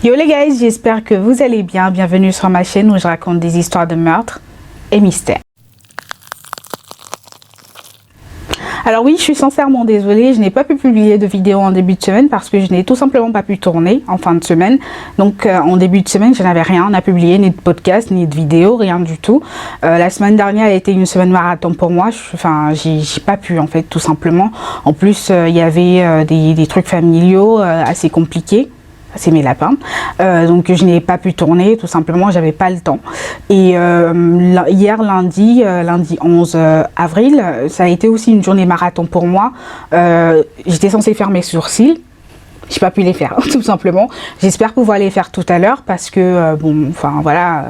Yo les guys, j'espère que vous allez bien. Bienvenue sur ma chaîne où je raconte des histoires de meurtres et mystères. Alors oui, je suis sincèrement désolée, je n'ai pas pu publier de vidéo en début de semaine parce que je n'ai tout simplement pas pu tourner en fin de semaine. Donc en début de semaine, je n'avais rien à publier, ni de podcast, ni de vidéo, rien du tout. La semaine dernière a été une semaine marathon pour moi, j'ai pas pu en fait, tout simplement. En plus, il y avait des trucs familiaux assez compliqués. C'est mes lapins, donc je n'ai pas pu tourner, tout simplement, j'avais pas le temps. Et hier lundi 11 avril, ça a été aussi une journée marathon pour moi. J'étais censée faire mes sourcils, j'ai pas pu les faire, tout simplement. J'espère pouvoir les faire tout à l'heure parce que bon, enfin voilà.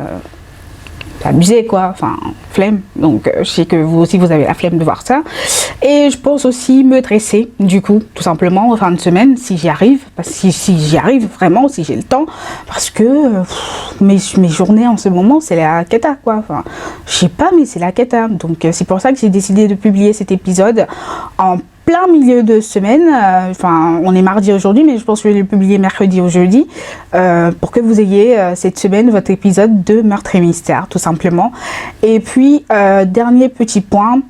C'est abusé quoi, enfin flemme, donc je sais que vous aussi vous avez la flemme de voir ça. Et je pense aussi me dresser du coup tout simplement en fin de semaine si j'y arrive, parce que si j'y arrive vraiment, si j'ai le temps, parce que mes journées en ce moment c'est la cata quoi, enfin je sais pas mais c'est la cata, donc c'est pour ça que j'ai décidé de publier cet épisode en plein milieu de semaine, enfin on est mardi aujourd'hui mais je pense que je vais le publier mercredi ou jeudi pour que vous ayez cette semaine votre épisode de meurtre et mystère tout simplement. Et puis dernier petit point,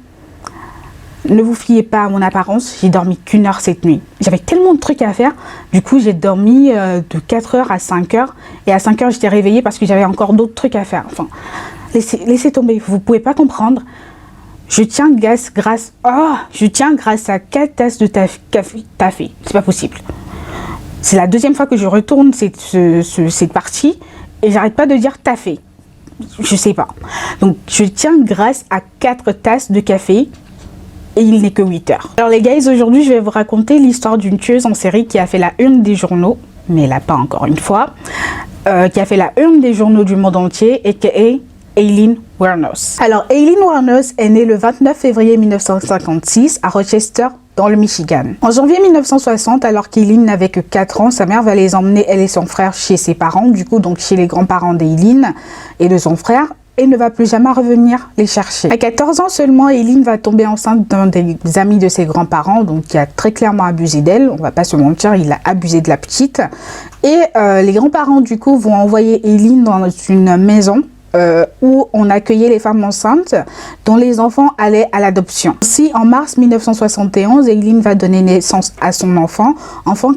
ne vous fiez pas à mon apparence, j'ai dormi qu'une heure cette nuit. J'avais tellement de trucs à faire, du coup j'ai dormi de 4h à 5h et à 5h j'étais réveillée parce que j'avais encore d'autres trucs à faire. Enfin laissez tomber, vous pouvez pas comprendre. Je tiens grâce à 4 tasses de café taffé. C'est pas possible. C'est la deuxième fois que je retourne cette partie et j'arrête pas de dire taffé. Je sais pas. Donc je tiens grâce à 4 tasses de café et il n'est que 8 heures. Alors les guys, aujourd'hui je vais vous raconter l'histoire d'une tueuse en série qui a fait la une des journaux, mais là pas encore une fois, qui a fait la une des journaux du monde entier et qui est Aileen Wuornos. Alors Aileen Wuornos est née le 29 février 1956 à Rochester dans le Michigan. En janvier 1960, alors qu'Aileen n'avait que 4 ans, sa mère va les emmener, elle et son frère, chez ses parents, du coup donc chez les grands-parents d'Aileen et de son frère, et ne va plus jamais revenir les chercher. À 14 ans seulement, Aileen va tomber enceinte d'un des amis de ses grands-parents, donc qui a très clairement abusé d'elle, on va pas se mentir, il a abusé de la petite. Et les grands-parents du coup vont envoyer Aileen dans une maison où on accueillait les femmes enceintes dont les enfants allaient à l'adoption. Ainsi, en mars 1971, Aileen va donner naissance à son enfant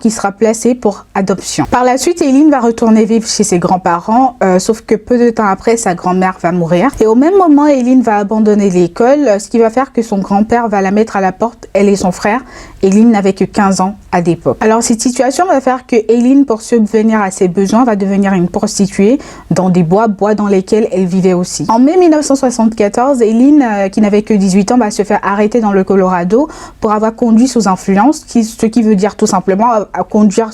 qui sera placé pour adoption. Par la suite, Aileen va retourner vivre chez ses grands-parents, sauf que peu de temps après, sa grand-mère va mourir. Et au même moment, Aileen va abandonner l'école, ce qui va faire que son grand-père va la mettre à la porte, elle et son frère. Aileen n'avait que 15 ans à l'époque. Alors cette situation va faire que Aileen, pour subvenir à ses besoins, va devenir une prostituée dans des bois dans lesquels elle vivait aussi. En mai 1974, Aileen, qui n'avait que 18 ans, va se faire arrêter dans le Colorado pour avoir conduit sous influence, ce qui veut dire tout simplement conduire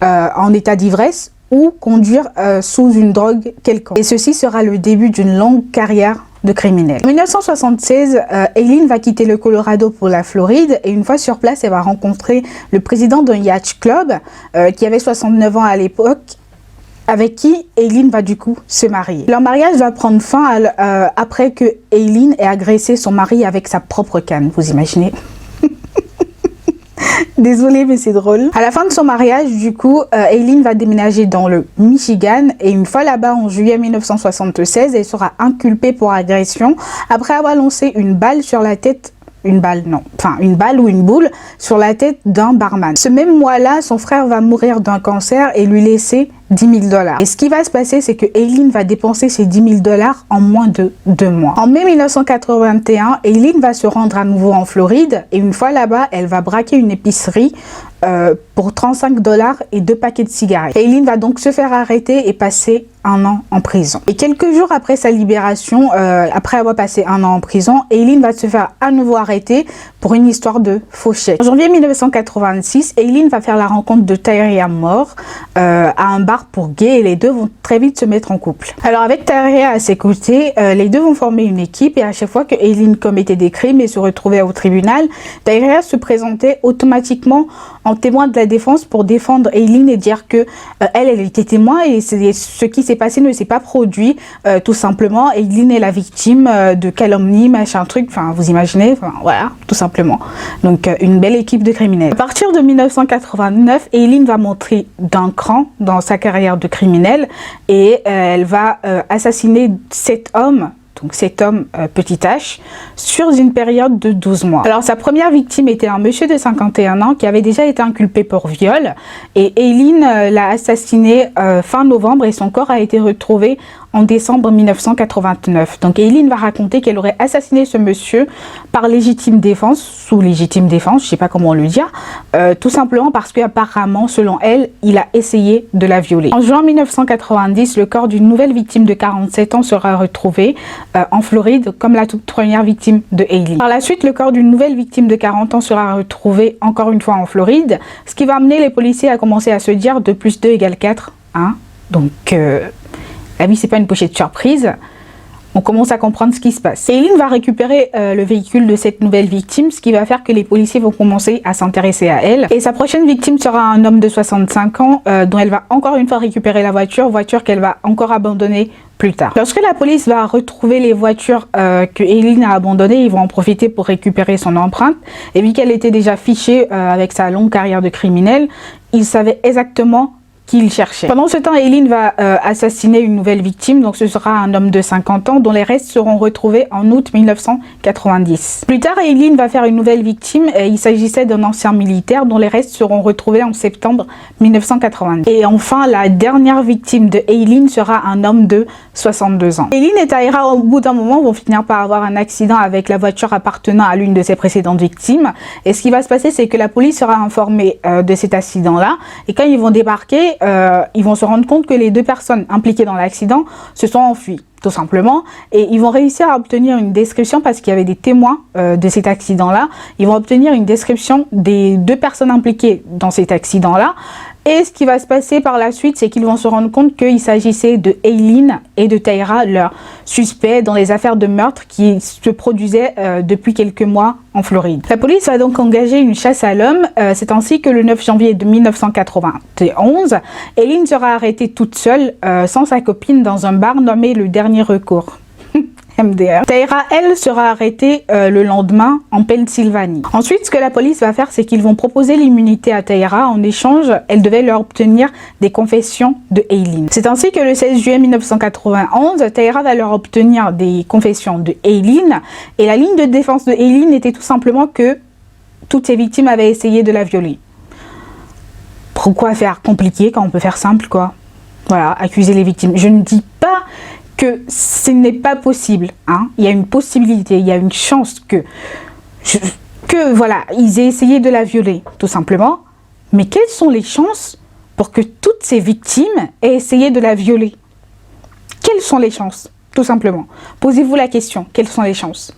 en état d'ivresse ou conduire sous une drogue quelconque. Et ceci sera le début d'une longue carrière de criminel. En 1976, Aileen va quitter le Colorado pour la Floride et une fois sur place, elle va rencontrer le président d'un yacht club qui avait 69 ans à l'époque, avec qui Aileen va du coup se marier. Leur mariage va prendre fin après que Aileen ait agressé son mari avec sa propre canne, vous imaginez? Désolée mais c'est drôle. À la fin de son mariage, du coup, Aileen va déménager dans le Michigan et une fois là-bas en juillet 1976, elle sera inculpée pour agression après avoir lancé une balle sur la tête. Une balle ou une boule sur la tête d'un barman. Ce même mois-là, son frère va mourir d'un cancer et lui laisser 10 000 $. Et ce qui va se passer, c'est que Aileen va dépenser ces 10 000 $ en moins de 2 mois. En mai 1981, Aileen va se rendre à nouveau en Floride et une fois là-bas, elle va braquer une épicerie pour 35 $ et 2 paquets de cigarettes. Aileen va donc se faire arrêter et passer 1 an en prison. Et quelques jours après sa libération, après avoir passé 1 an en prison, Aileen va se faire à nouveau arrêter pour une histoire de faux chèque. En janvier 1986, Aileen va faire la rencontre de Tyria Moore à un bar pour gays et les deux vont très vite se mettre en couple. Alors avec Tyria à ses côtés, les deux vont former une équipe et à chaque fois que Aileen commettait des crimes et se retrouvait au tribunal, Tyria se présentait automatiquement en témoin de la défense pour défendre Aileen et dire que elle était témoin et ce qui s'est passé ne s'est pas produit tout simplement. Aileen est la victime de calomnie, machin truc, enfin vous imaginez, voilà, tout simplement. Donc une belle équipe de criminels. À partir de 1989, Aileen va monter d'un cran dans sa carrière carrière de criminel et elle va assassiner 7 hommes. Donc cet homme, petit H, sur une période de 12 mois. Alors sa première victime était un monsieur de 51 ans qui avait déjà été inculpé pour viol. Et Aileen l'a assassiné fin novembre et son corps a été retrouvé en décembre 1989. Donc Aileen va raconter qu'elle aurait assassiné ce monsieur par légitime défense, sous légitime défense, je ne sais pas comment le dire, tout simplement parce qu'apparemment, selon elle, il a essayé de la violer. En juin 1990, le corps d'une nouvelle victime de 47 ans sera retrouvé en Floride, comme la toute première victime de Aileen. Par la suite, le corps d'une nouvelle victime de 40 ans sera retrouvé encore une fois en Floride, ce qui va amener les policiers à commencer à se dire 2 + 2 = 4. Hein? Donc, la vie, c'est pas une pochette surprise. On commence à comprendre ce qui se passe. Aileen va récupérer le véhicule de cette nouvelle victime, ce qui va faire que les policiers vont commencer à s'intéresser à elle. Et sa prochaine victime sera un homme de 65 ans dont elle va encore une fois récupérer la voiture qu'elle va encore abandonner plus tard. Lorsque la police va retrouver les voitures que Aileen a abandonnées, ils vont en profiter pour récupérer son empreinte. Et vu qu'elle était déjà fichée avec sa longue carrière de criminel, ils savaient exactement qu'il cherchait. Pendant ce temps, Aileen va assassiner une nouvelle victime, donc ce sera un homme de 50 ans dont les restes seront retrouvés en août 1990. Plus tard, Aileen va faire une nouvelle victime, et il s'agissait d'un ancien militaire dont les restes seront retrouvés en septembre 1990. Et enfin, la dernière victime de Aileen sera un homme de 62 ans. Aileen et Tyra, au bout d'un moment, vont finir par avoir un accident avec la voiture appartenant à l'une de ses précédentes victimes. Et ce qui va se passer, c'est que la police sera informée de cet accident-là, et quand ils vont débarquer, ils vont se rendre compte que les 2 personnes impliquées dans l'accident se sont enfuies, tout simplement, et ils vont réussir à obtenir une description parce qu'il y avait des témoins de cet accident-là. Ils vont obtenir une description des 2 personnes impliquées dans cet accident-là. Et ce qui va se passer par la suite, c'est qu'ils vont se rendre compte qu'il s'agissait de Aileen et de Tyra, leurs suspects dans les affaires de meurtre qui se produisaient depuis quelques mois en Floride. La police va donc engager une chasse à l'homme. C'est ainsi que le 9 janvier de 1991, Aileen sera arrêtée toute seule, sans sa copine, dans un bar nommé Le Dernier Recours. MDR. Tyra, elle, sera arrêtée le lendemain en Pennsylvanie. Ensuite, ce que la police va faire, c'est qu'ils vont proposer l'immunité à Tyra. En échange, elle devait leur obtenir des confessions de Aileen. C'est ainsi que le 16 juillet 1991, Tyra va leur obtenir des confessions de Aileen. Et la ligne de défense de Aileen était tout simplement que toutes ses victimes avaient essayé de la violer. Pourquoi faire compliqué quand on peut faire simple, quoi? Voilà, accuser les victimes. Je ne dis pas que ce n'est pas possible, hein. Il y a une possibilité, il y a une chance que voilà, ils aient essayé de la violer, tout simplement. Mais quelles sont les chances pour que toutes ces victimes aient essayé de la violer? Quelles sont les chances, tout simplement? Posez-vous la question, quelles sont les chances?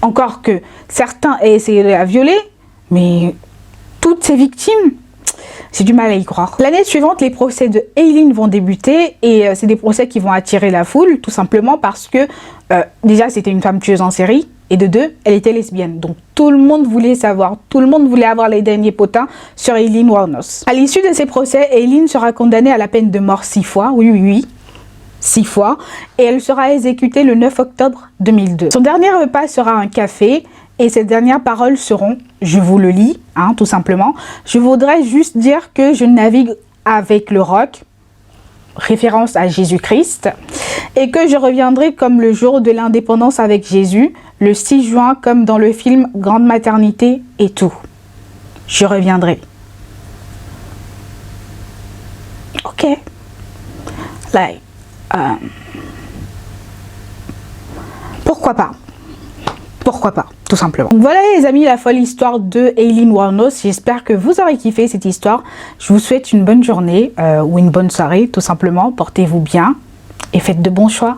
Encore que certains aient essayé de la violer, mais toutes ces victimes, j'ai du mal à y croire. L'année suivante, les procès de Aileen vont débuter et c'est des procès qui vont attirer la foule, tout simplement parce que déjà c'était une femme tueuse en série et de 2, elle était lesbienne. Donc tout le monde voulait savoir, tout le monde voulait avoir les derniers potins sur Aileen Wuornos. À l'issue de ces procès, Aileen sera condamnée à la peine de mort 6 fois, oui, 6 fois, et elle sera exécutée le 9 octobre 2002. Son dernier repas sera un café. Et ces dernières paroles seront, je vous le lis, hein, tout simplement. Je voudrais juste dire que je navigue avec le roc, référence à Jésus-Christ, et que je reviendrai comme le jour de l'indépendance avec Jésus, le 6 juin, comme dans le film Grande Maternité et tout. Je reviendrai. Ok. Like, pourquoi pas? Pourquoi pas, tout simplement. Donc voilà les amis, la folle histoire de Aileen Wuornos. J'espère que vous aurez kiffé cette histoire. Je vous souhaite une bonne journée ou une bonne soirée, tout simplement. Portez-vous bien et faites de bons choix.